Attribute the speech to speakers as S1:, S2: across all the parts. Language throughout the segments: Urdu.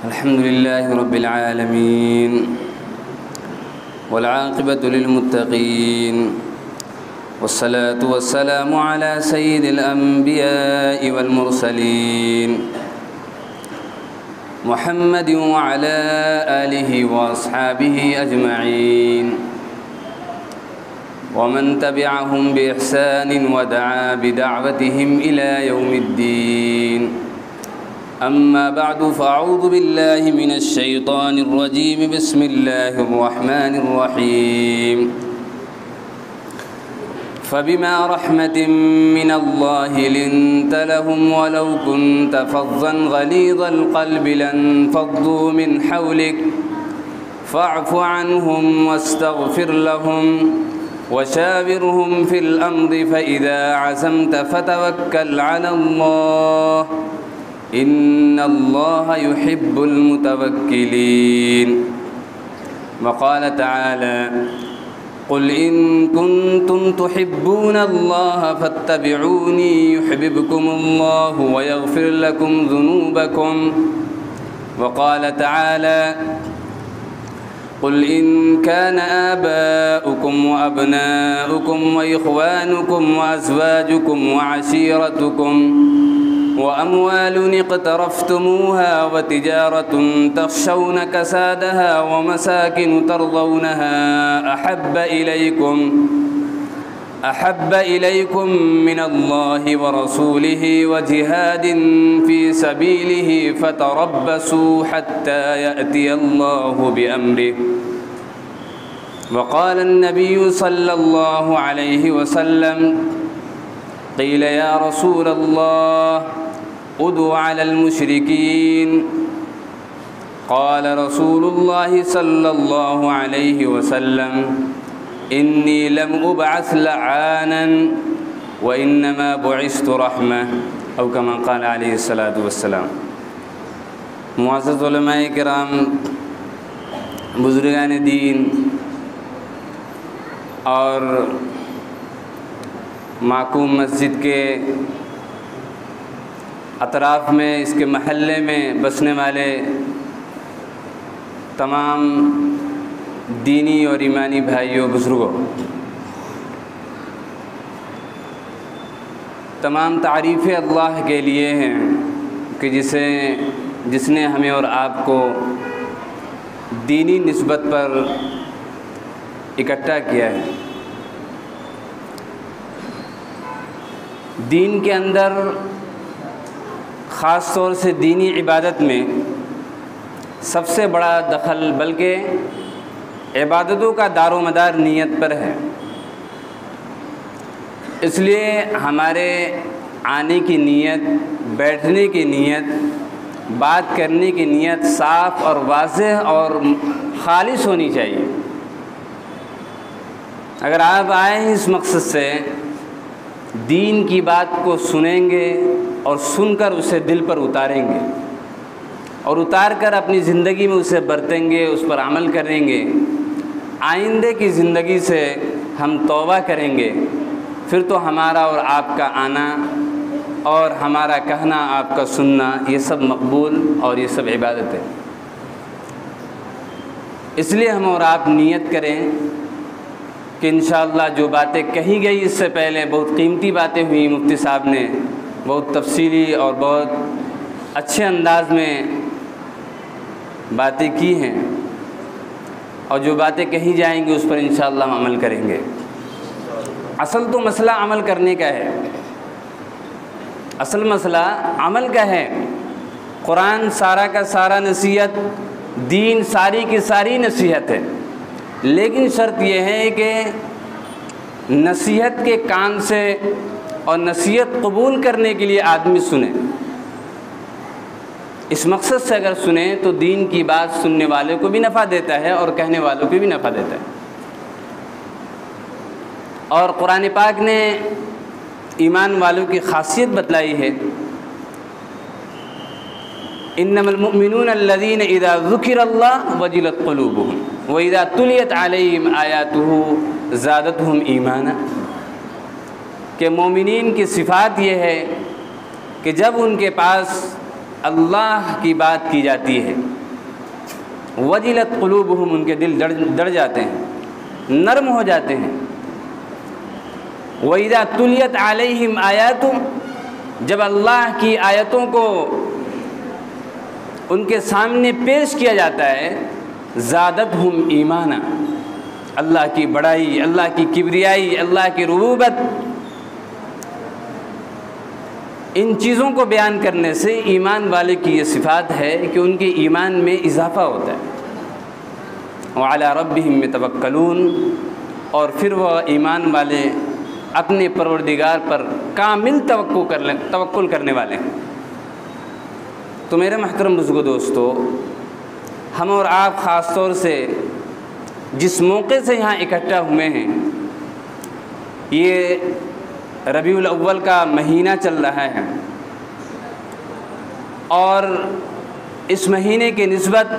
S1: الحمد لله رب العالمين والعاقبة للمتقين والصلاة والسلام على سيد الأنبياء والمرسلين محمد وعلى آله وأصحابه أجمعين ومن تبعهم بإحسان ودعا بدعوتهم إلى يوم الدين. أما بعد فأعوذ بالله من الشيطان الرجيم. بسم الله الرحمن الرحيم. فبما رحمة من الله لنت لهم ولو كنت فظا غليظ القلب لانفضوا من حولك فاعف عنهم واستغفر لهم وشاورهم في الأمر فإذا عزمت فتوكل على الله إن الله يحب المتوكلين. وقال تعالى قل إن كنتم تحبون الله فاتبعوني يحببكم الله ويغفر لكم ذنوبكم. وقال تعالى قل إن كان آباؤكم وأبناؤكم وإخوانكم وأزواجكم وعشيرتكم وأموال اقترفتموها وتجارة تخشون كسادها ومساكن ترضونها أحب إليكم من الله ورسوله وجهاد في سبيله فتربصوا حتى يأتي الله بأمره. وقال النبي صلى الله عليه وسلم قيل يا رسول الله ادع على المشركين. قال رسول الله صلى الله عليه وسلم إني لم أبعث لعانا وإنما بعثت رحمة أو كما قال عليه الصلاة والسلام. معزز علماء کرام، بزرگان دین اور معقوم مسجد کے اطراف میں، اس کے محلے میں بسنے والے تمام دینی اور ایمانی بھائیوں، بزرگوں، تمام تعریفیں اللہ کے لیے ہیں کہ جس نے ہمیں اور آپ کو دینی نسبت پر اکٹھا کیا ہے. دین کے اندر خاص طور سے دینی عبادت میں سب سے بڑا دخل، بلکہ عبادتوں کا دار و مدار نیت پر ہے. اس لیے ہمارے آنے کی نیت، بیٹھنے کی نیت، بات کرنے کی نیت صاف اور واضح اور خالص ہونی چاہیے. اگر آپ آئے ہیں اس مقصد سے دین کی بات کو سنیں گے اور سن کر اسے دل پر اتاریں گے اور اتار کر اپنی زندگی میں اسے برتیں گے، اس پر عمل کریں گے، آئندے کی زندگی سے ہم توبہ کریں گے، پھر تو ہمارا اور آپ کا آنا اور ہمارا کہنا، آپ کا سننا، یہ سب مقبول اور یہ سب عبادت ہے. اس لیے ہم اور آپ نیت کریں کہ انشاءاللہ جو باتیں کہی گئی اس سے پہلے، بہت قیمتی باتیں ہوئی، مفتی صاحب نے بہت تفصیلی اور بہت اچھے انداز میں باتیں کی ہیں، اور جو باتیں کہی جائیں گی اس پر انشاءاللہ ہم عمل کریں گے. اصل تو مسئلہ عمل کرنے کا ہے، اصل مسئلہ عمل کا ہے. قرآن سارا کا سارا نصیحت، دین ساری کی ساری نصیحت ہے، لیکن شرط یہ ہے کہ نصیحت کے کان سے اور نصیحت قبول کرنے کے لیے آدمی سنے. اس مقصد سے اگر سنیں تو دین کی بات سننے والے کو بھی نفع دیتا ہے اور کہنے والوں کو بھی نفع دیتا ہے. اور قرآن پاک نے ایمان والوں کی خاصیت بتلائی ہے. انما المؤمنون الذين اذا ذكر الله وجلت قلوبهم واذا تليت عليهم آياته زادتهم ایمانا. کہ مومنین کی صفات یہ ہے کہ جب ان کے پاس اللہ کی بات کی جاتی ہے وجلت قلوبہم، ان کے دل ڈر جاتے ہیں، نرم ہو جاتے ہیں۔ وَإِذَا تُلِيَتْ عَلَيْهِمْ آیَاتٌ، جب اللہ کی آیتوں کو ان کے سامنے پیش کیا جاتا ہے، زادتہم ایمانا، اللہ کی بڑائی، اللہ کی کبریائی، اللہ کی ربوبت، ان چیزوں کو بیان کرنے سے ایمان والے کی یہ صفات ہے کہ ان کے ایمان میں اضافہ ہوتا ہے۔ وَعَلَىٰ رَبِّهِمْ يَتَوَكَّلُونَ، اور پھر وہ ایمان والے اپنے پروردگار پر کامل توکل کرنے والے ہیں۔ تو میرے محترم بزرگو دوستو، ہم اور آپ خاص طور سے جس موقع سے یہاں اکٹھا ہوئے ہیں، یہ ربیع الاول کا مہینہ چل رہا ہے، اور اس مہینے کی نسبت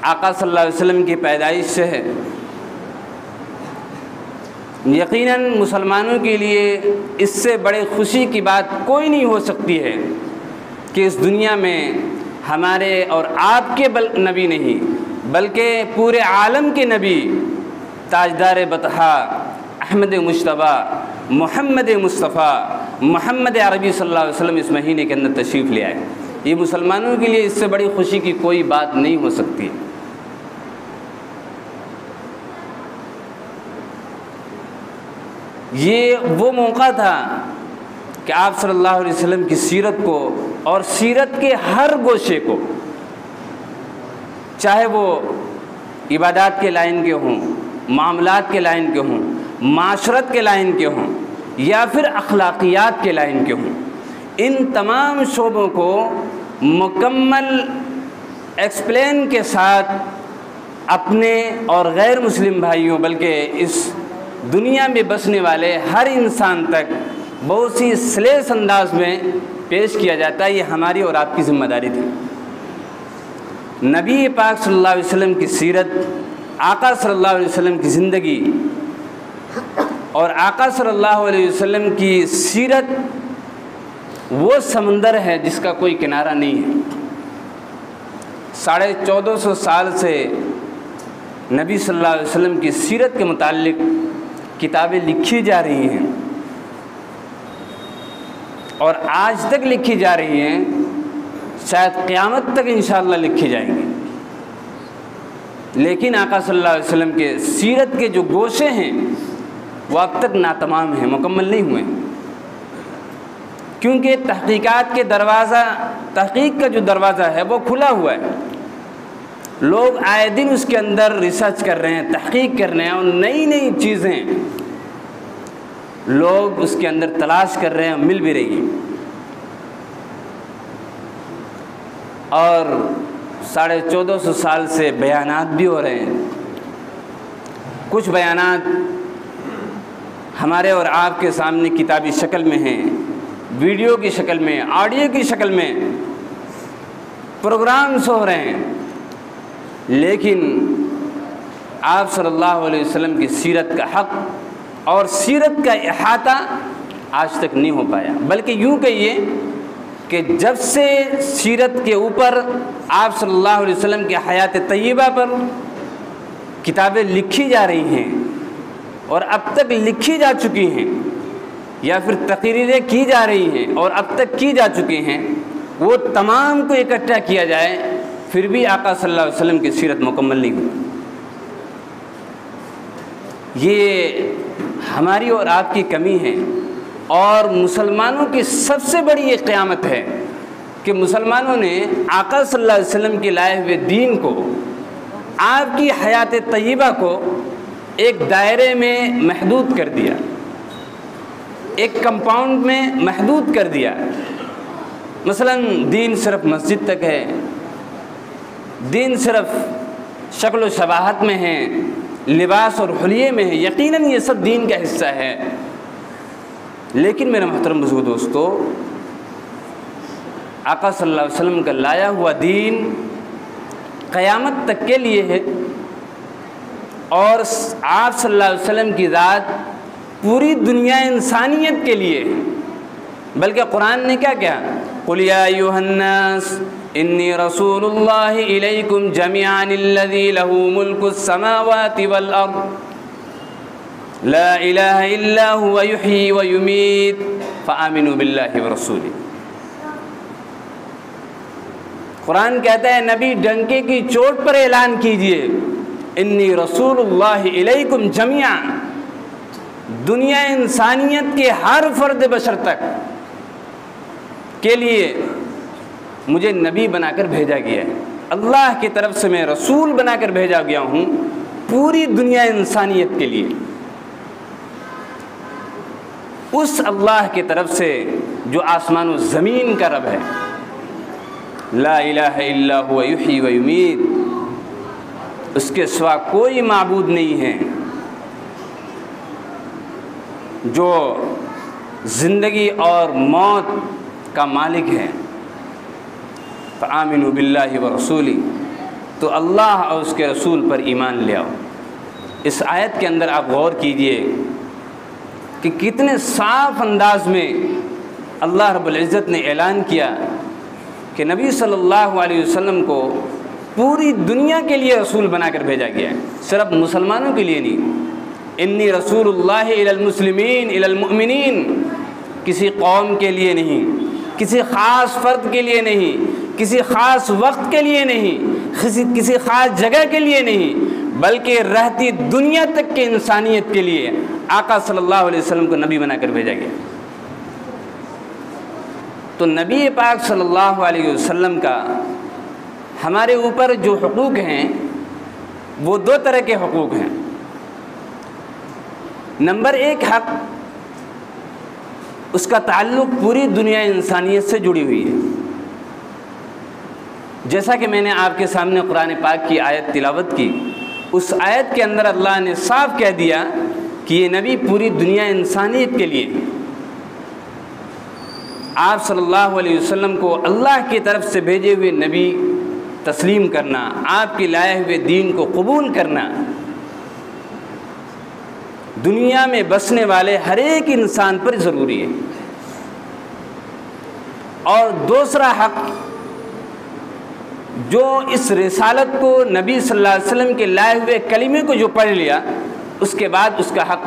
S1: آقا صلی اللہ علیہ وسلم کی پیدائش سے ہے۔ یقیناً مسلمانوں کے لیے اس سے بڑے خوشی کی بات کوئی نہیں ہو سکتی ہے کہ اس دنیا میں ہمارے اور آپ کے نبی نہیں بلکہ پورے عالم کے نبی تاجدار بطحا احمد مجتبیٰ محمد مصطفیٰ محمد عربی صلی اللہ علیہ وسلم اس مہینے کے اندر تشریف لے آئے۔ یہ مسلمانوں کے لیے اس سے بڑی خوشی کی کوئی بات نہیں ہو سکتی۔ یہ وہ موقع تھا کہ آپ صلی اللہ علیہ وسلم کی سیرت کو اور سیرت کے ہر گوشے کو، چاہے وہ عبادات کے لائن کے ہوں، معاملات کے لائن کے ہوں، معاشرت کے لائن کے ہوں، یا پھر اخلاقیات کے لائن کے ہوں، ان تمام شعبوں کو مکمل ایکسپلین کے ساتھ اپنے اور غیر مسلم بھائیوں بلکہ اس دنیا میں بسنے والے ہر انسان تک بہت سی سلیس انداز میں پیش کیا جاتا ہے۔ یہ ہماری اور آپ کی ذمہ داری تھی۔ نبی پاک صلی اللہ علیہ وسلم کی سیرت، آقا صلی اللہ علیہ وسلم کی زندگی اور آقا صلی اللہ علیہ وسلم کی سیرت وہ سمندر ہے جس کا کوئی کنارہ نہیں ہے۔ 1450 سال سے نبی صلی اللہ علیہ وسلم کی سیرت کے متعلق کتابیں لکھی جا رہی ہیں، اور آج تک لکھی جا رہی ہیں، شاید قیامت تک انشاءاللہ لکھی جائیں گی۔ لیکن آقا صلی اللہ علیہ وسلم کے سیرت کے جو گوشے ہیں وہ اب تک ناتمام ہیں، مکمل نہیں ہوئے، کیونکہ تحقیقات کے تحقیق کا جو دروازہ ہے وہ کھلا ہوا ہے۔ لوگ آئے دن اس کے اندر ریسرچ کر رہے ہیں، تحقیق کر رہے ہیں، اور نئی نئی چیزیں لوگ اس کے اندر تلاش کر رہے ہیں، مل بھی رہی ہیں۔ اور 1450 سال سے بیانات بھی ہو رہے ہیں۔ کچھ بیانات ہمارے اور آپ کے سامنے کتابی شکل میں ہیں، ویڈیو کی شکل میں، آڈیو کی شکل میں، پروگرامز ہو رہے ہیں، لیکن آپ صلی اللہ علیہ وسلم کی سیرت کا حق اور سیرت کا احاطہ آج تک نہیں ہو پایا۔ بلکہ یوں کہیے کہ جب سے سیرت کے اوپر آپ صلی اللہ علیہ وسلم کی حیات طیبہ پر کتابیں لکھی جا رہی ہیں، اور اب تک لکھی جا چکی ہیں، یا پھر تقریریں کی جا رہی ہیں اور اب تک کی جا چکی ہیں، وہ تمام کو اکٹھا کیا جائے پھر بھی آقا صلی اللہ علیہ وسلم کی سیرت مکمل نہیں ہوئی۔ یہ ہماری اور آپ کی کمی ہے، اور مسلمانوں کی سب سے بڑی یہ قیامت ہے کہ مسلمانوں نے آقا صلی اللہ علیہ وسلم کے لائے ہوئے دین کو، آپ کی حیات طیبہ کو ایک دائرے میں محدود کر دیا، ایک کمپاؤنڈ میں محدود کر دیا۔ مثلا دین صرف مسجد تک ہے، دین صرف شکل و شباہت میں ہے، لباس اور حلیے میں ہے۔ یقیناً یہ سب دین کا حصہ ہے، لیکن میرے محترم بزرگو دوستو، آقا صلی اللہ علیہ وسلم کا لایا ہوا دین قیامت تک کے لیے ہے، اور آپ صلی اللہ علیہ وسلم کی ذات پوری دنیا انسانیت کے لیے ہے۔ بلکہ قرآن نے کیا کہا؟ قُلْ يَا أَيُّهَا النَّاسُ انی رسول اللہ الیکم جمیعا الذی لہ ملک السماوات والارض لا الہ الا هو یحیی ویمیت فآمنوا باللہ ورسولہ۔ قرآن کہتا ہے نبی ڈنکے کی چوٹ پر اعلان کیجئے انی رسول اللہ الیکم جمیعا، دنیا انسانیت کے ہر فرد بشر تک کے لیے مجھے نبی بنا کر بھیجا گیا ہے، اللہ کی طرف سے میں رسول بنا کر بھیجا گیا ہوں پوری دنیا انسانیت کے لیے، اس اللہ کی طرف سے جو آسمان و زمین کا رب ہے، لا الہ الا هو یحیی و یمیت، اس کے سوا کوئی معبود نہیں ہے جو زندگی اور موت کا مالک ہے۔ فآمنوا باللہ ورسولہ، تو اللہ اور اس کے رسول پر ایمان لے آؤ۔ اس آیت کے اندر آپ غور کیجئے کہ کتنے صاف انداز میں اللہ رب العزت نے اعلان کیا کہ نبی صلی اللہ علیہ وسلم کو پوری دنیا کے لیے رسول بنا کر بھیجا گیا ہے، صرف مسلمانوں کے لیے نہیں۔ انی رسول اللہ الی المسلمین الی المؤمنین، کسی قوم کے لیے نہیں، کسی خاص فرد کے لیے نہیں، کسی خاص وقت کے لیے نہیں، کسی خاص جگہ کے لیے نہیں، بلکہ رہتی دنیا تک کے انسانیت کے لیے آقا صلی اللہ علیہ وسلم کو نبی بنا کر بھیجا گیا۔ تو نبی پاک صلی اللہ علیہ وسلم کا ہمارے اوپر جو حقوق ہیں وہ دو طرح کے حقوق ہیں۔ نمبر ایک حق، اس کا تعلق پوری دنیا انسانیت سے جڑی ہوئی ہے، جیسا کہ میں نے آپ کے سامنے قرآن پاک کی آیت تلاوت کی، اس آیت کے اندر اللہ نے صاف کہہ دیا کہ یہ نبی پوری دنیا انسانیت کے لیے، آپ صلی اللہ علیہ وسلم کو اللہ کی طرف سے بھیجے ہوئے نبی تسلیم کرنا، آپ کے لائے ہوئے دین کو قبول کرنا دنیا میں بسنے والے ہر ایک انسان پر ضروری ہے۔ اور دوسرا حق جو اس رسالت کو نبی صلی اللہ علیہ وسلم کے لائے ہوئے کلمے کو جو پڑھ لیا اس کے بعد اس کا حق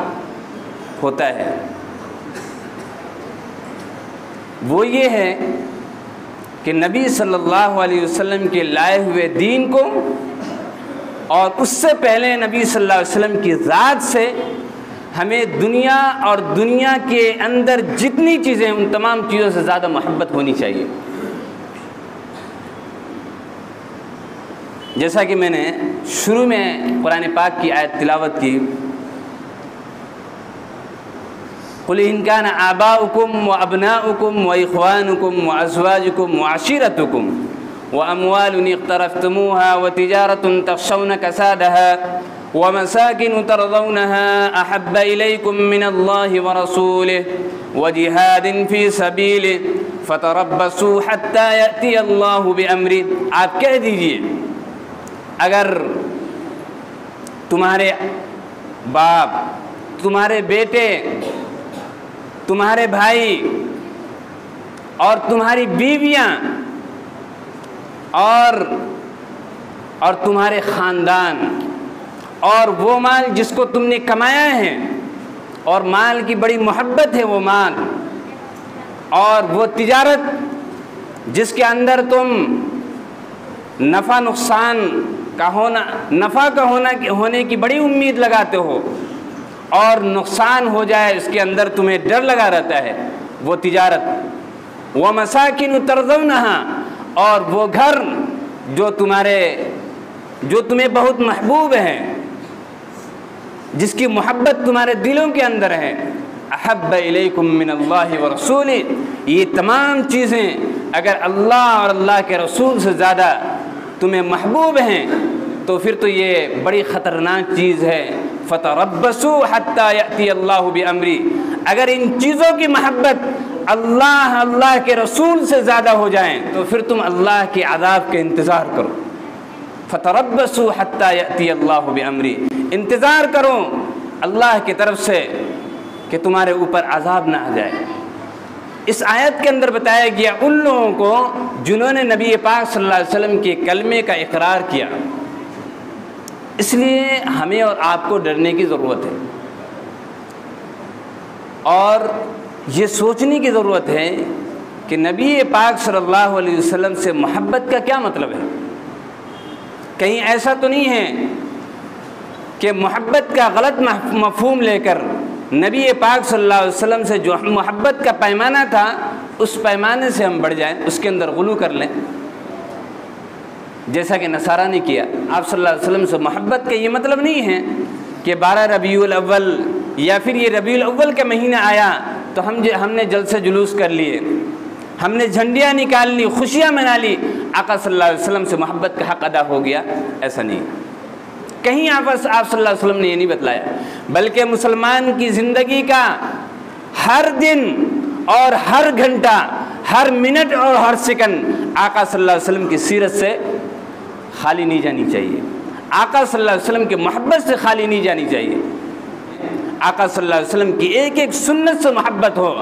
S1: ہوتا ہے، وہ یہ ہے کہ نبی صلی اللہ علیہ وسلم کے لائے ہوئے دین کو اور اس سے پہلے نبی صلی اللہ علیہ وسلم کی ذات سے ہمیں دنیا اور دنیا کے اندر جتنی چیزیں ان تمام چیزوں سے زیادہ محبت ہونی چاہیے۔ جیسا کہ میں نے شروع میں قرآن پاک کی آیت تلاوت کی، قُلْ إِنْ كَانَ آبَاؤُكُمْ وَأَبْنَاؤُكُمْ وَإِخْوَانُكُمْ وَأَزْوَاجُكُمْ وَعَشِيرَتُكُمْ وَأَمْوَالٌ اقْتَرَفْتُمُوهَا وَتِجَارَةٌ تَخْشَوْنَ كَسَادَهَا وَمَسَاكِنُ تَرْضَوْنَهَا أَحَبَّ إِلَيْكُمْ مِنَ اللَّهِ وَرَسُولِهِ وَجِهَادٍ فِي سَبِيلِهِ فَتَرَبَّصُوا حَتَّى يَأْتِيَ اللَّهُ بِأَمْرِهِ۔ آپ کہہ دیجئے اگر تمہارے باپ، تمہارے بیٹے، تمہارے بھائی اور تمہاری بیویاں اور تمہارے خاندان اور وہ مال جس کو تم نے کمایا ہے اور مال کی بڑی محبت ہے وہ مال، اور وہ تجارت جس کے اندر تم نفع کا ہونے کی بڑی امید لگاتے ہو اور نقصان ہو جائے اس کے اندر تمہیں ڈر لگا رہتا ہے، وہ تجارت، وَمَسَاكِنُ تَرْضَوْنَهَا، اور وہ گھر جو تمہیں بہت محبوب ہیں، جس کی محبت تمہارے دلوں کے اندر ہے، احب الیکم من اللہ ورسولہ، یہ تمام چیزیں اگر اللہ اور اللہ کے رسول سے زیادہ تمہیں محبوب ہیں تو پھر تو یہ بڑی خطرناک چیز ہے۔ فتربصوا حتی یأتی اللہ بامرہ، اگر ان چیزوں کی محبت اللہ کے رسول سے زیادہ ہو جائیں تو پھر تم اللہ کے عذاب کا انتظار کرو۔ فتربصوا حتی یأتی اللہ بامرہ، انتظار کرو اللہ کی طرف سے کہ تمہارے اوپر عذاب نہ آ جائے۔ اس آیت کے اندر بتایا گیا ان لوگوں کو جنہوں نے نبی پاک صلی اللہ علیہ وسلم کے کلمے کا اقرار کیا۔ اس لیے ہمیں اور آپ کو ڈرنے کی ضرورت ہے، اور یہ سوچنے کی ضرورت ہے کہ نبی پاک صلی اللہ علیہ وسلم سے محبت کا کیا مطلب ہے۔ کہیں ایسا تو نہیں ہے کہ محبت کا غلط مفہوم لے کر نبی پاک صلی اللہ علیہ وسلم سے جو محبت کا پیمانہ تھا اس پیمانے سے ہم بڑھ جائیں، اس کے اندر غلو کر لیں، جیسا کہ نصارہ نے کیا۔ آپ صلی اللہ علیہ وسلم سے محبت کا یہ مطلب نہیں ہے کہ 12 ربیع الاول یا پھر یہ ربیع الاول کا مہینہ آیا تو ہم نے جلسے جلوس کر لیے، ہم نے جھنڈیاں نکال لی، خوشیاں منا لی، آقا صلی اللہ علیہ وسلم سے محبت کا حق ادا ہو گیا، ایسا نہیں۔ کہیں آپ صلی اللہ علیہ وسلم نے یہ نہیں بتلایا، بلکہ مسلمان کی زندگی کا ہر دن اور ہر گھنٹہ، ہر منٹ اور ہر سیکنڈ آقا صلی اللہ علیہ وسلم کی سیرت سے خالی نہیں جانی چاہیے، آقا صلی اللہ علیہ وسلم کی محبت سے خالی نہیں جانی چاہیے۔ آقا صلی اللہ علیہ وسلم کی ایک ایک سنت سے محبت ہو،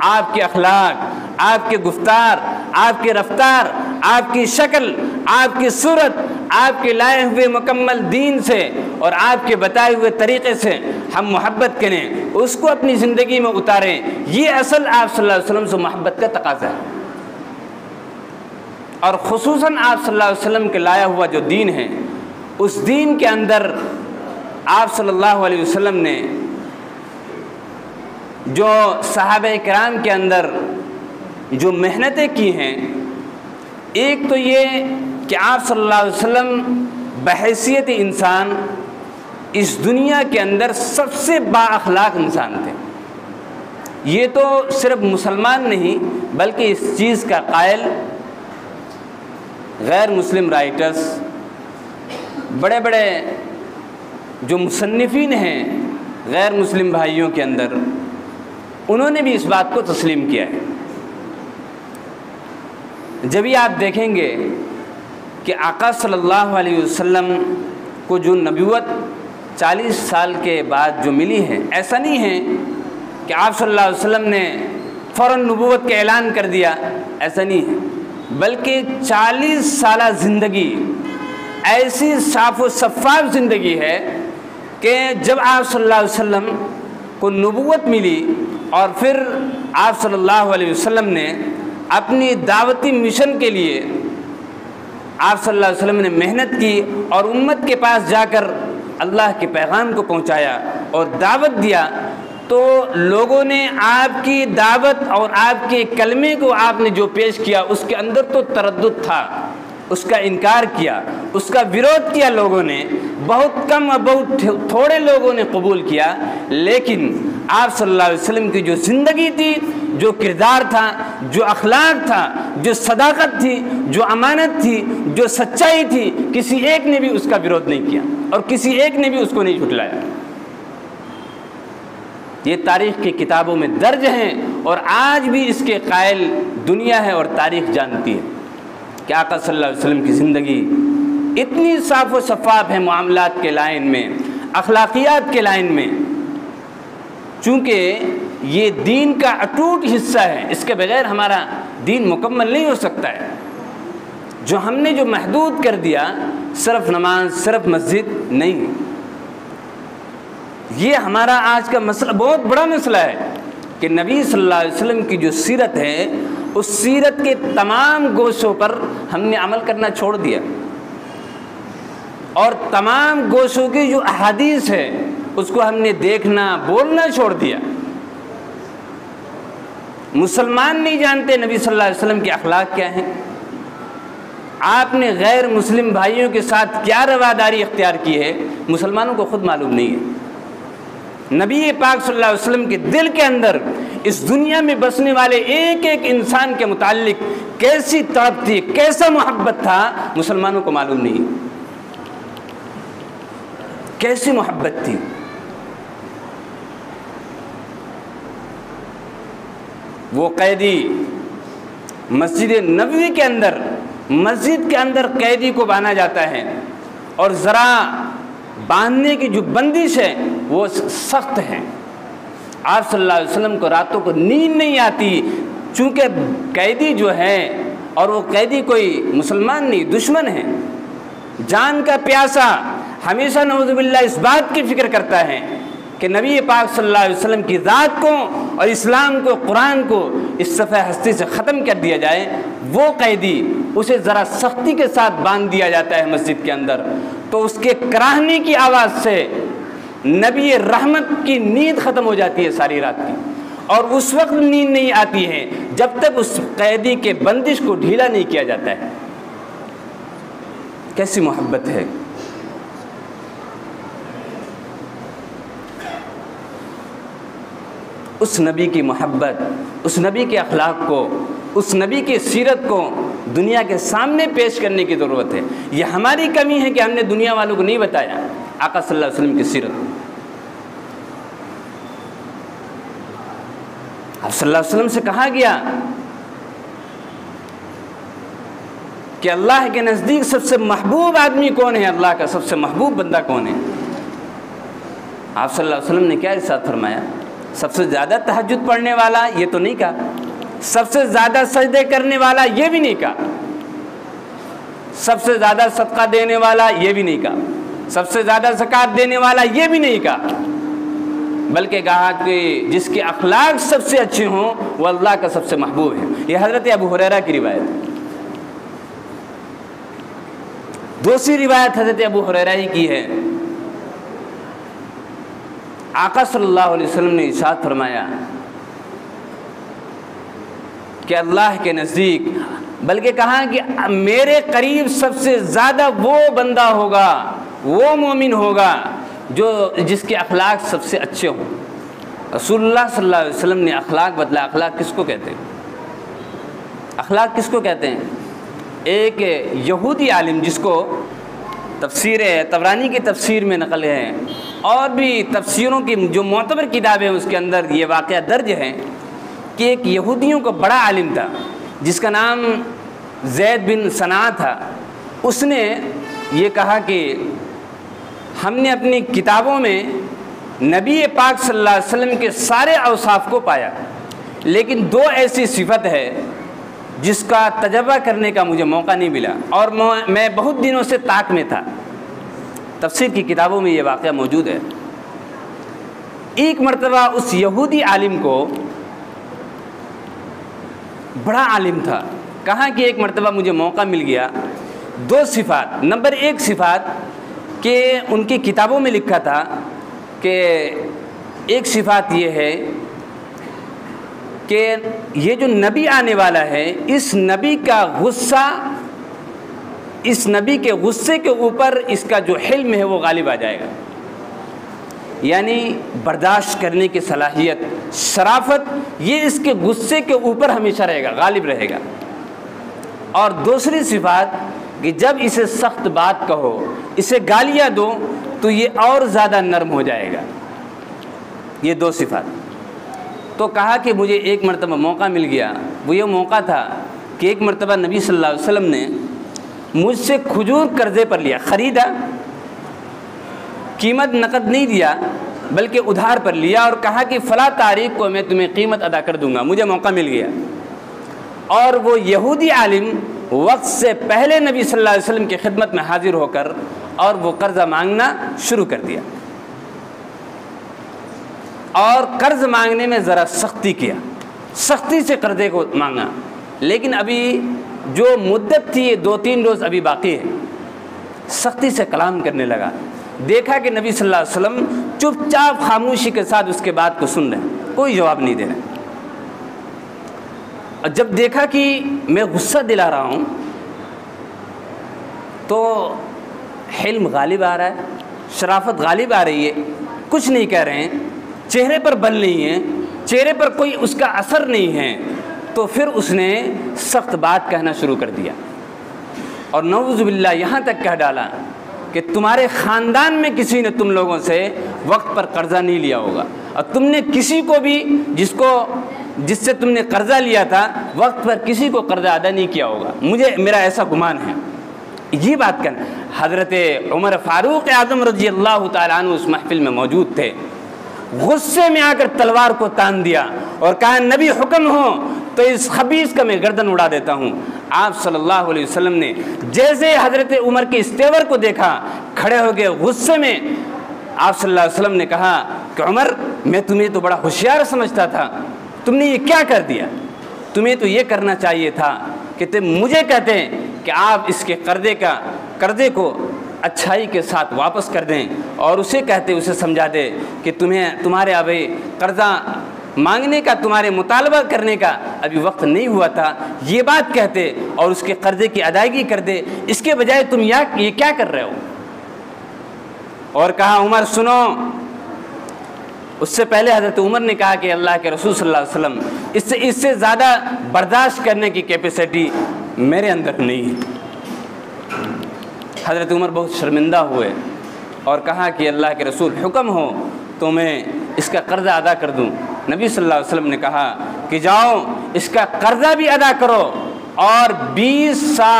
S1: آپ کے اخلاق، آپ کے گفتار، آپ کے رفتار، آپ کی شکل، آپ کی صورت، آپ کے لائے ہوئے مکمل دین سے اور آپ کے بتائے ہوئے طریقے سے ہم محبت کریں، اس کو اپنی زندگی میں اتاریں۔ یہ اصل آپ صلی اللہ علیہ وسلم سے محبت کا تقاضا ہے، اور خصوصاً آپ صلی اللہ علیہ وسلم کے لایا ہوا جو دین ہے، اس دین کے اندر آپ صلی اللہ علیہ وسلم نے جو صحابہ کرام کے اندر جو محنتیں کی ہیں، ایک تو یہ کہ آپ صلی اللہ علیہ وسلم بحیثیت انسان اس دنیا کے اندر سب سے با اخلاق انسان تھے۔ یہ تو صرف مسلمان نہیں بلکہ اس چیز کا قائل غیر مسلم رائٹرز، بڑے بڑے جو مصنفین ہیں غیر مسلم بھائیوں کے اندر، انہوں نے بھی اس بات کو تسلیم کیا ہے۔ جب یہ آپ دیکھیں گے کہ آقا صلی اللہ علیہ وسلم کو جو نبوت 40 سال کے بعد جو ملی ہے، ایسا نہیں ہے کہ آپ صلی اللہ علیہ وسلم نے فوراً نبوت کا اعلان کر دیا، ایسا نہیں ہے، بلکہ 40 سالہ زندگی ایسی صاف و شفاف زندگی ہے کہ جب آپ صلی اللہ علیہ وسلم کو نبوت ملی اور پھر آپ صلی اللہ علیہ وسلم نے اپنی دعوتی مشن کے لیے آپ صلی اللہ علیہ وسلم نے محنت کی اور امت کے پاس جا کر اللہ کے پیغام کو پہنچایا اور دعوت دیا، تو لوگوں نے آپ کی دعوت اور آپ کے کلمے کو آپ نے جو پیش کیا اس کے اندر تو تردد تھا، اس کا انکار کیا، اس کا ویرودھ کیا لوگوں نے، بہت کم اور بہت تھوڑے لوگوں نے قبول کیا۔ لیکن آپ صلی اللہ علیہ وسلم کی جو زندگی تھی، جو کردار تھا، جو اخلاق تھا، جو صداقت تھی، جو امانت تھی، جو سچائی تھی، کسی ایک نے بھی اس کا ویرودھ نہیں کیا اور کسی ایک نے بھی اس کو نہیں جھٹلایا۔ یہ تاریخ کی کتابوں میں درج ہیں اور آج بھی اس کے قائل دنیا ہے اور تاریخ جانتی ہے کہ آقا صلی اللہ علیہ وسلم کی زندگی اتنی صاف و شفاف ہے معاملات کے لائن میں، اخلاقیات کے لائن میں، چونکہ یہ دین کا اٹوٹ حصہ ہے، اس کے بغیر ہمارا دین مکمل نہیں ہو سکتا ہے۔ جو ہم نے جو محدود کر دیا، صرف نماز، صرف مسجد نہیں، یہ ہمارا آج کا مسئلہ بہت بڑا مسئلہ ہے کہ نبی صلی اللہ علیہ وسلم کی جو سیرت ہے، اس سیرت کے تمام گوشوں پر ہم نے عمل کرنا چھوڑ دیا، اور تمام گوشوں کی جو احادیث ہے اس کو ہم نے دیکھنا، بولنا چھوڑ دیا۔ مسلمان نہیں جانتے نبی صلی اللہ علیہ وسلم کے اخلاق کیا ہیں، آپ نے غیر مسلم بھائیوں کے ساتھ کیا رواداری اختیار کی ہے، مسلمانوں کو خود معلوم نہیں ہے۔ نبی پاک صلی اللہ علیہ وسلم کے دل کے اندر اس دنیا میں بسنے والے ایک ایک انسان کے متعلق کیسی تڑپ تھی، کیسا محبت تھا، مسلمانوں کو معلوم نہیں، کیسی محبت تھی۔ وہ قیدی مسجد نبوی کے اندر، مسجد کے اندر قیدی کو باندھا جاتا ہے، اور ذرا باندھنے کی جو بندش ہے وہ سخت ہے۔ آپ صلی اللہ علیہ وسلم کو راتوں کو نیند نہیں آتی، چونکہ قیدی جو ہے، اور وہ قیدی کوئی مسلمان نہیں، دشمن ہے، جان کا پیاسا، ہمیشہ نعوذ باللہ اس بات کی فکر کرتا ہے کہ نبی پاک صلی اللہ علیہ وسلم کی ذات کو اور اسلام کو، قرآن کو اس صفحہ ہستی سے ختم کر دیا جائے، وہ قیدی اسے ذرا سختی کے ساتھ باندھ دیا جاتا ہے مسجد کے اندر، تو اس کے کراہنے کی آواز سے نبی رحمت کی نیند ختم ہو جاتی ہے ساری رات کی، اور اس وقت نیند نہیں آتی ہے جب تک اس قیدی کے بندش کو ڈھیلا نہیں کیا جاتا ہے۔ کیسی محبت ہے! اس نبی کی محبت، اس نبی کے اخلاق کو، اس نبی کی سیرت کو دنیا کے سامنے پیش کرنے کی ضرورت ہے۔ یہ ہماری کمی ہے کہ ہم نے دنیا والوں کو نہیں بتایا آقا صلی اللہ علیہ وسلم کی سیرت۔ آپ صلی اللہ علیہ وسلم سے کہا گیا کہ اللہ کے نزدیک سب سے محبوب آدمی کون ہے، اللہ کا سب سے محبوب بندہ کون ہے؟ آپ صلی اللہ علیہ وسلم نے کیا ارشاد فرمایا؟ سب سے زیادہ تہجد پڑھنے والا، یہ تو نہیں کہا۔ سب سے زیادہ سجدے کرنے والا، یہ بھی نہیں کہا۔ سب سے زیادہ صدقہ دینے والا، یہ بھی نہیں کہا۔ سب سے زیادہ زکوٰۃ دینے والا، یہ بھی نہیں کہا، بلکہ کہا کہ جس کے اخلاق سب سے اچھے ہوں وہ اللہ کا سب سے محبوب ہے۔ یہ حضرت ابو ہریرہ کی روایت ہے۔ دوسری روایت حضرت ابو ہریرہ ہی کی ہے۔ آقا صلی اللہ علیہ وسلم نے ارشاد فرمایا کہ اللہ کے نزدیک، بلکہ کہا کہ میرے قریب سب سے زیادہ وہ بندہ ہوگا، وہ مومن ہوگا جو جس کے اخلاق سب سے اچھے ہوں۔ رسول اللہ صلی اللہ علیہ وسلم نے اخلاق بدلا۔ اخلاق کس کو کہتے ہیں؟ اخلاق کس کو کہتے ہیں؟ ایک یہودی عالم جس کو تفسیر طبرانی کی تفسیر میں نقل ہے، اور بھی تفسیروں کی جو معتبر کتابیں ہیں اس کے اندر یہ واقعہ درج ہے کہ ایک یہودیوں کا بڑا عالم تھا جس کا نام زید بن صنعا تھا۔ اس نے یہ کہا کہ ہم نے اپنی کتابوں میں نبی پاک صلی اللہ علیہ وسلم کے سارے اوصاف کو پایا، لیکن دو ایسی صفت ہے جس کا تجربہ کرنے کا مجھے موقع نہیں ملا، اور میں بہت دنوں سے طاق میں تھا۔ تفسیر کی کتابوں میں یہ واقعہ موجود ہے۔ ایک مرتبہ اس یہودی عالم کو، بڑا عالم تھا، کہا کہ ایک مرتبہ مجھے موقع مل گیا، دو صفات۔ نمبر ایک صفات کہ ان کی کتابوں میں لکھا تھا کہ ایک صفات یہ ہے کہ یہ جو نبی آنے والا ہے، اس نبی کا غصہ، اس نبی کے غصے کے اوپر اس کا جو حلم ہے وہ غالب آ جائے گا، یعنی برداشت کرنے کی صلاحیت، شرافت، یہ اس کے غصے کے اوپر ہمیشہ رہے گا، غالب رہے گا۔ اور دوسری صفات کہ جب اسے سخت بات کہو، اسے گالیاں دو تو یہ اور زیادہ نرم ہو جائے گا۔ یہ دو صفات۔ تو کہا کہ مجھے ایک مرتبہ موقع مل گیا، وہ یہ موقع تھا کہ ایک مرتبہ نبی صلی اللہ علیہ وسلم نے مجھ سے کھجور قرضے پر لیا، خریدا، قیمت نقد نہیں دیا بلکہ ادھار پر لیا، اور کہا کہ فلاں تاریخ کو میں تمہیں قیمت ادا کر دوں گا، مجھے موقع مل گیا۔ اور وہ یہودی عالم وقت سے پہلے نبی صلی اللہ علیہ وسلم کی خدمت میں حاضر ہو کر اور وہ قرضہ مانگنا شروع کر دیا، اور قرض مانگنے میں ذرا سختی کیا، سختی سے قرضے کو مانگا۔ لیکن ابھی جو مدت تھی یہ 2-3 روز ابھی باقی ہے، سختی سے کلام کرنے لگا۔ دیکھا کہ نبی صلی اللہ علیہ وسلم چپ چاپ خاموشی کے ساتھ اس کے بات کو سن رہے ہیں، کوئی جواب نہیں دے رہے۔ اور جب دیکھا کہ میں غصہ دلا رہا ہوں تو حلم غالب آ رہا ہے، شرافت غالب آ رہی ہے، کچھ نہیں کہہ رہے ہیں، چہرے پر بل نہیں ہے، چہرے پر کوئی اس کا اثر نہیں ہے، تو پھر اس نے سخت بات کہنا شروع کر دیا، اور نعوذ باللہ یہاں تک کہہ ڈالا کہ تمہارے خاندان میں کسی نے تم لوگوں سے وقت پر قرضہ نہیں لیا ہوگا، اور تم نے کسی کو بھی جس سے تم نے قرضہ لیا تھا وقت پر کسی کو قرضہ ادا نہیں کیا ہوگا، میرا ایسا گمان ہے۔ یہ بات کرنا، حضرت عمر فاروق اعظم رضی اللہ تعالیٰ عنہ اس محفل میں موجود تھے، غصے میں آ کر تلوار کو تان دیا اور کہا نبی حکم ہو تو اس خبیث کا میں گردن اڑا دیتا ہوں۔ آپ صلی اللہ علیہ وسلم نے جیسے حضرت عمر کے اس تیور کو دیکھا، کھڑے ہو گئے غصے میں۔ آپ صلی اللہ علیہ وسلم نے کہا کہ عمر، میں تمہیں تو بڑا ہوشیار سمجھتا تھا، تم نے یہ کیا کر دیا؟ تمہیں تو یہ کرنا چاہیے تھا کہ تم مجھے کہتے کہ آپ اس کے قرضے کو اچھائی کے ساتھ واپس کر دیں، اور اسے کہتے، اسے سمجھا دے کہ تمہارے ابھی قرضہ مانگنے کا، تمہارے مطالبہ کرنے کا ابھی وقت نہیں ہوا تھا، یہ بات کہتے اور اس کے قرضے کی ادائیگی کر دے۔ اس کے بجائے تم یہ کیا کر رہے ہو؟ اور کہا عمر سنو۔ اس سے پہلے حضرت عمر نے کہا کہ اللہ کے رسول صلی اللہ علیہ وسلم، اس سے زیادہ برداشت کرنے کی کیپیسٹی میرے اندر نہیں ہے۔ حضرت عمر بہت شرمندہ ہوئے اور کہا کہ اللہ کے رسول حکم ہو تو میں اس کا قرضہ ادا کر دوں۔ نبی صلی اللہ علیہ وسلم نے کہا کہ جاؤ اس کا قرضہ بھی ادا کرو اور 20 سا،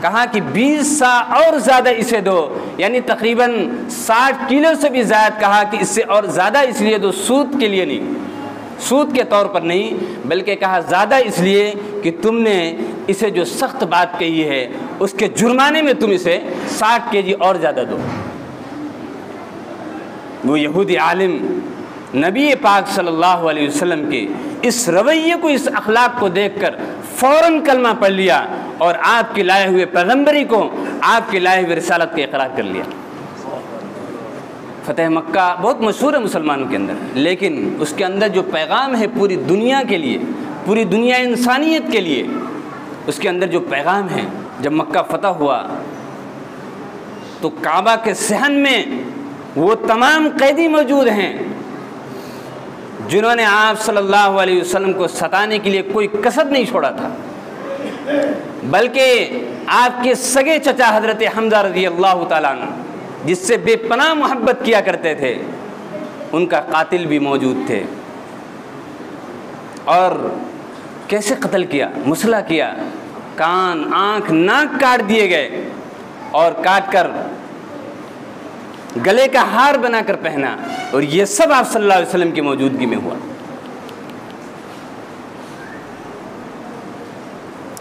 S1: کہا کہ 20 سا اور زیادہ اسے دو، یعنی تقریباً 60 کلو سے بھی زائد، کہا کہ اس سے اور زیادہ اس لیے دو، سود کے لیے نہیں، سود کے طور پر نہیں، بلکہ کہا زیادہ اس لیے کہ تم نے اسے جو سخت بات کہی ہے اس کے جرمانے میں تم اسے 60 kg اور زیادہ دو۔ وہ یہودی عالم نبی پاک صلی اللہ علیہ وسلم کے اس رویے کو، اس اخلاق کو دیکھ کر فوراً کلمہ پڑھ لیا اور آپ کے لائے ہوئے پیغمبری کو، آپ کے لائے ہوئے رسالت کا اقرار کر لیا۔ فتح مکہ بہت مشہور ہے مسلمانوں کے اندر، لیکن اس کے اندر جو پیغام ہے پوری دنیا کے لیے، پوری دنیا انسانیت کے لیے، اس کے اندر جو پیغام ہے، جب مکہ فتح ہوا تو کعبہ کے صحن میں وہ تمام قیدی موجود ہیں جنہوں نے آپ صلی اللہ علیہ وسلم کو ستانے کے لیے کوئی کسر نہیں چھوڑا تھا، بلکہ آپ کے سگے چچا حضرت حمزہ رضی اللہ تعالیٰ عنہ، جس سے بے پناہ محبت کیا کرتے تھے، ان کا قاتل بھی موجود تھے۔ اور کیسے قتل کیا؟ مسلح کیا، کان، آنکھ، ناک کاٹ دیے گئے اور کاٹ کر گلے کا ہار بنا کر پہنا، اور یہ سب آپ صلی اللہ علیہ وسلم کی موجودگی میں ہوا۔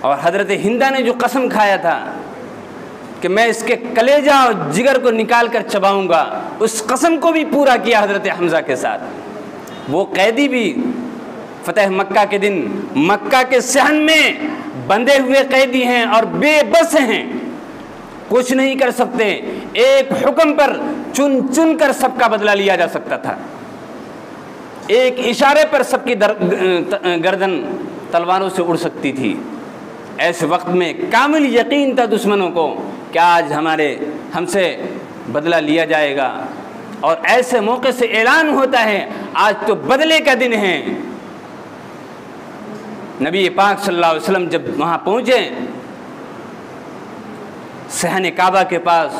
S1: اور حضرت ہندہ نے جو قسم کھایا تھا کہ میں اس کے کلیجہ اور جگر کو نکال کر چباؤں گا، اس قسم کو بھی پورا کیا حضرت حمزہ کے ساتھ۔ وہ قیدی بھی فتح مکہ کے دن مکہ کے صحن میں بندھے ہوئے قیدی ہیں اور بے بس ہیں، کچھ نہیں کر سکتے، ایک حکم پر چن چن کر سب کا بدلہ لیا جا سکتا تھا، ایک اشارے پر سب کی گردن تلواروں سے اڑ سکتی تھی۔ ایسے وقت میں کامل یقین تھا دشمنوں کو کہ آج ہم سے بدلہ لیا جائے گا، اور ایسے موقع سے اعلان ہوتا ہے آج تو بدلے کا دن ہے۔ نبی پاک صلی اللہ علیہ وسلم جب وہاں پہنچے صحن کعبہ کے پاس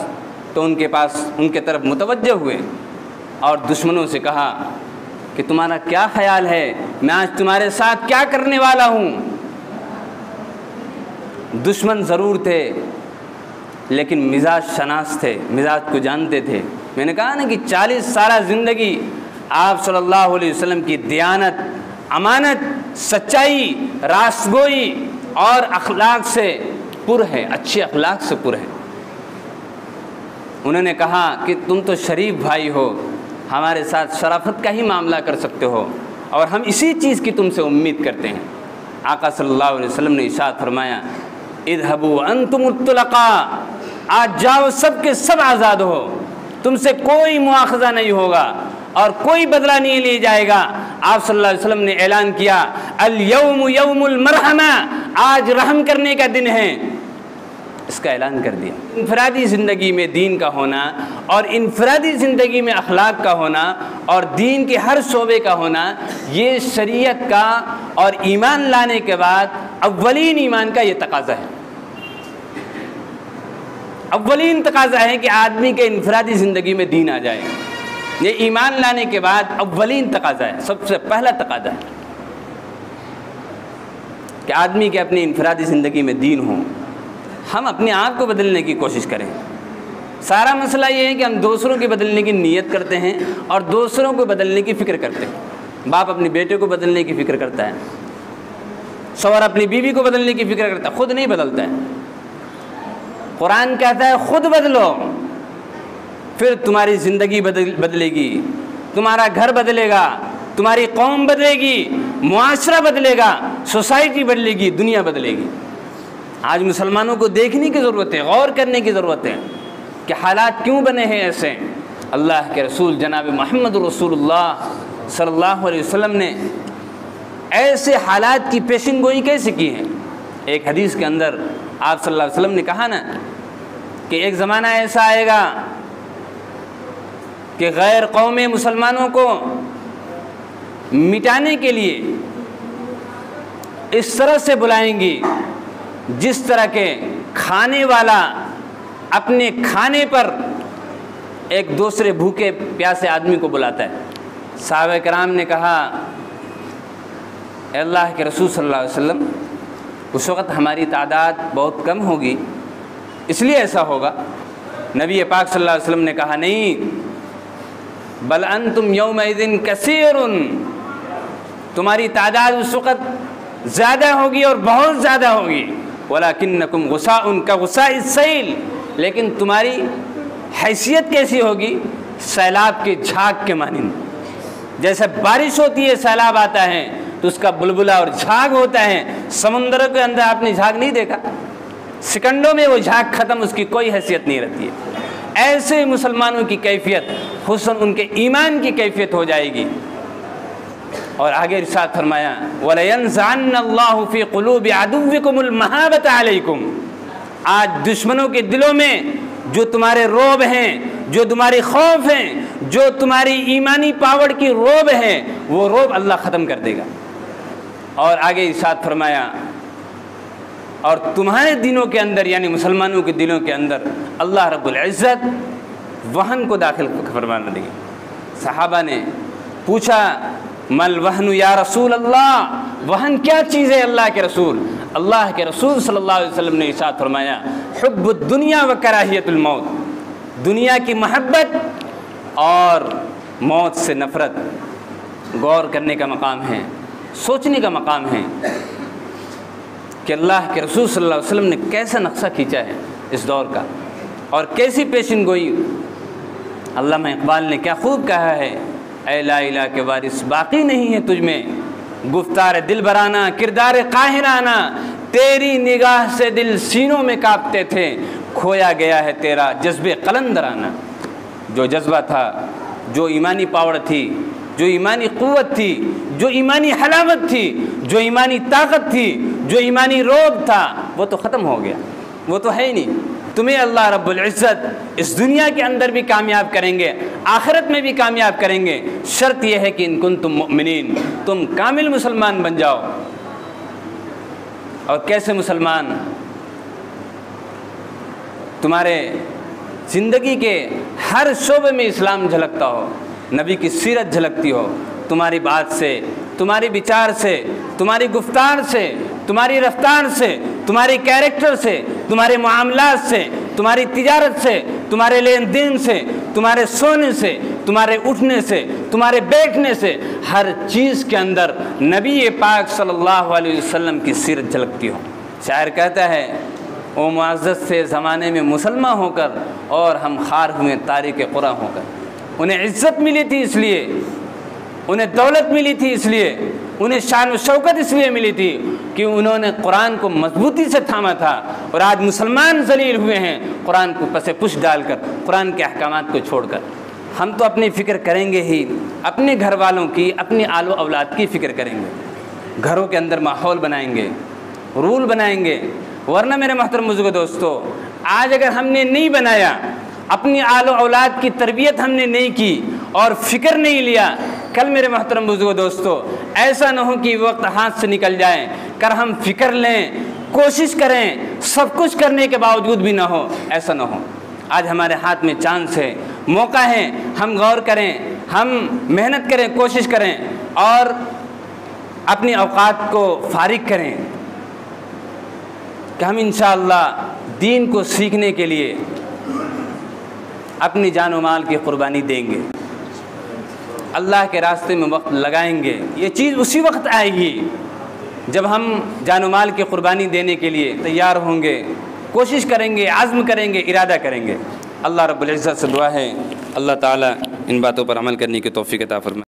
S1: تو ان کے طرف متوجہ ہوئے اور دشمنوں سے کہا کہ تمہارا کیا خیال ہے، میں آج تمہارے ساتھ کیا کرنے والا ہوں؟ دشمن ضرور تھے لیکن مزاج شناس تھے، مزاج کو جانتے تھے۔ میں نے کہا نا کہ 40 سالہ زندگی آپ صلی اللہ علیہ وسلم کی دیانت، امانت، سچائی، راست گوئی اور اخلاق سے پر ہے، اچھے اخلاق سے پر ہے۔ انہوں نے کہا کہ تم تو شریف بھائی ہو، ہمارے ساتھ شرافت کا ہی معاملہ کر سکتے ہو، اور ہم اسی چیز کی تم سے امید کرتے ہیں۔ آقا صلی اللہ علیہ وسلم نے ارشاد فرمایا اذهبوا انتم الطلقاء، آج جاؤ سب کے سب آزاد ہو، تم سے کوئی مواخذہ نہیں ہوگا اور کوئی بدلہ نہیں لیا جائے گا۔ آپ صلی اللہ علیہ وسلم نے اعلان کیا الیوم یوم المرحمہ، آج رحم کرنے کا دن ہے، اس کا اعلان کر دیا۔ انفرادی زندگی میں دین کا ہونا اور انفرادی زندگی میں اخلاق کا ہونا اور دین کے ہر شعبے کا ہونا، یہ شریعت کا اور ایمان لانے کے بعد اولین ایمان کا یہ تقاضا ہے۔ اولین تقاضا ہے کہ آدمی کے انفرادی زندگی میں دین آ جائے، یہ ایمان لانے کے بعد اولین تقاضا ہے، سب سے پہلا تقاضا ہے کہ آدمی کے اپنی انفرادی زندگی میں دین ہو۔ ہم اپنے آپ کو بدلنے کی کوشش کریں۔ سارا مسئلہ یہ ہے کہ ہم دوسروں کے بدلنے کی نیت کرتے ہیں اور دوسروں کو بدلنے کی فکر کرتے ہیں۔ باپ اپنے بیٹے کو بدلنے کی فکر کرتا ہے، شوہر اپنی بیوی کو بدلنے کی فکر کرتا ہے، خود نہیں بدلتا ہے۔ قرآن کہتا ہے خود بدلو، پھر تمہاری زندگی بدلے گی، تمہارا گھر بدلے گا، تمہاری قوم بدلے گی، معاشرہ بدلے گا، سوسائٹی بدلے گی، دنیا بدلے گی۔ آج مسلمانوں کو دیکھنے کی ضرورت ہے، غور کرنے کی ضرورت ہے کہ حالات کیوں بنے ہیں ایسے۔ اللہ کے رسول جناب محمد رسول اللہ صلی اللہ علیہ وسلم نے ایسے حالات کی پیشن گوئی کیسے کی ہے؟ ایک حدیث کے اندر آپ صلی اللہ علیہ وسلم نے کہا نا کہ ایک زمانہ ایسا آئے گا کہ غیر قوم مسلمانوں کو مٹانے کے لیے اس طرح سے بلائیں گی جس طرح کے کھانے والا اپنے کھانے پر ایک دوسرے بھوکے پیاسے آدمی کو بلاتا ہے۔ صحابہ کرام نے کہا اے اللہ کے رسول صلی اللہ علیہ وسلم، اس وقت ہماری تعداد بہت کم ہوگی، اس لیے ایسا ہوگا۔ نبی پاک صلی اللہ علیہ وسلم نے کہا نہیں، بل انتم یومئذ کثیر، تمہاری تعداد اس وقت زیادہ ہوگی اور بہت زیادہ ہوگی، ولکنکم غثاء کغثاء السیل، لیکن تمہاری حیثیت کیسی ہوگی؟ سیلاب کے جھاگ کے مانند۔ جیسے بارش ہوتی ہے، سیلاب آتا ہے تو اس کا بلبلہ اور جھاگ ہوتا ہے، سمندر کے اندر آپ نے جھاگ نہیں دیکھا، سیکنڈوں میں وہ جھاگ ختم، اس کی کوئی حیثیت نہیں رہتی ہے۔ ایسے مسلمانوں کی کیفیت، حسن ان کے ایمان کی کیفیت ہو جائے گی۔ اور آگے ارشاد فرمایا وَلَيَنزَعَنَّ اللَّهُ فِي قُلُوبِ عَدُوِّكُمُ الْمَحَابَةَ عَلَيْكُمْ، آج دشمنوں کے دلوں میں جو تمہارے روب ہیں، جو تمہاری خوف ہیں، جو تمہاری ایمانی پاور کی روب ہے، وہ روب اللہ ختم کر دے گا۔ اور آگے ارشاد فرمایا اور تمہارے دلوں کے اندر، یعنی مسلمانوں کے دلوں کے اندر اللہ رب العزت وہن کو داخل فرمانے لگے۔ صحابہ نے پوچھا مل وہن یا رسول اللہ، وہن کیا چیز ہے اللہ کے رسول؟ اللہ کے رسول صلی اللہ علیہ وسلم نے ارشاد فرمایا حب الدنیا و کراہیت الموت، دنیا کی محبت اور موت سے نفرت۔ غور کرنے کا مقام ہے، سوچنے کا مقام ہے کہ اللہ کے رسول صلی اللہ علیہ وسلم نے کیسا نقشہ کھینچا ہے اس دور کا، اور کیسی پیشن گوئی۔ علامہ اقبال نے کیا خوب کہا ہے، اے لا الہ کے وارث باقی نہیں ہے تجھ میں، گفتار دل برانہ کردار قاہرانہ، تیری نگاہ سے دل سینوں میں کانپتے تھے، کھویا گیا ہے تیرا جذبے قلندرانہ۔ جو جذبہ تھا، جو ایمانی پاور تھی، جو ایمانی قوت تھی، جو ایمانی حلاوت تھی، جو ایمانی طاقت تھی، جو ایمانی روب تھا، وہ تو ختم ہو گیا، وہ تو ہے ہی نہیں۔ تمہیں اللہ رب العزت اس دنیا کے اندر بھی کامیاب کریں گے، آخرت میں بھی کامیاب کریں گے، شرط یہ ہے کہ ان کنتم مؤمنین، تم کامل مسلمان بن جاؤ۔ اور کیسے مسلمان؟ تمہارے زندگی کے ہر شعبے میں اسلام جھلکتا ہو، نبی کی سیرت جھلکتی ہو، تمہاری بات سے، تمہاری بچار سے، تمہاری گفتار سے، تمہاری رفتار سے، تمہاری کیریکٹر سے، تمہارے معاملات سے، تمہاری تجارت سے، تمہارے لین دین سے، تمہارے سونے سے، تمہارے اٹھنے سے، تمہارے بیٹھنے سے، ہر چیز کے اندر نبی پاک صلی اللہ علیہ وسلم کی سیرت جھلکتی ہو۔ شاعر کہتا ہے او معزز سے زمانے میں مسلمان ہو کر، اور ہم خار ہوئے تاریک قرآن ہو کر۔ انہیں عزت ملی تھی اس لیے، انہیں دولت ملی تھی اس لیے، انہیں شان و شوکت اس لیے ملی تھی کہ انہوں نے قرآن کو مضبوطی سے تھاما تھا۔ اور آج مسلمان ذلیل ہوئے ہیں قرآن کو پس پش ڈال کر، قرآن کے احکامات کو چھوڑ کر۔ ہم تو اپنی فکر کریں گے ہی، اپنے گھر والوں کی، اپنی آل و اولاد کی فکر کریں گے، گھروں کے اندر ماحول بنائیں گے، رول بنائیں گے۔ ورنہ میرے محترم بزرگ دوستو، آج اگر ہم نے نہیں بنایا، اپنی آل و اولاد کی تربیت ہم نے نہیں کی اور فکر نہیں لیا، کل میرے محترم بزرگ دوستو ایسا نہ ہو کہ وقت ہاتھ سے نکل جائے، کر ہم فکر لیں، کوشش کریں، سب کچھ کرنے کے باوجود بھی نہ ہو، ایسا نہ ہو۔ آج ہمارے ہاتھ میں چانس ہے، موقع ہے، ہم غور کریں، ہم محنت کریں، کوشش کریں اور اپنی اوقات کو فارغ کریں کہ ہم انشاءاللہ دین کو سیکھنے کے لیے اپنی جان و مال کی قربانی دیں گے، اللہ کے راستے میں وقت لگائیں گے۔ یہ چیز اسی وقت آئے گی جب ہم جان و مال کی قربانی دینے کے لیے تیار ہوں گے، کوشش کریں گے، عزم کریں گے، ارادہ کریں گے، اللہ رب العزت سے دعا ہے اللہ تعالیٰ ان باتوں پر عمل کرنے کی توفیق عطا فرمائے۔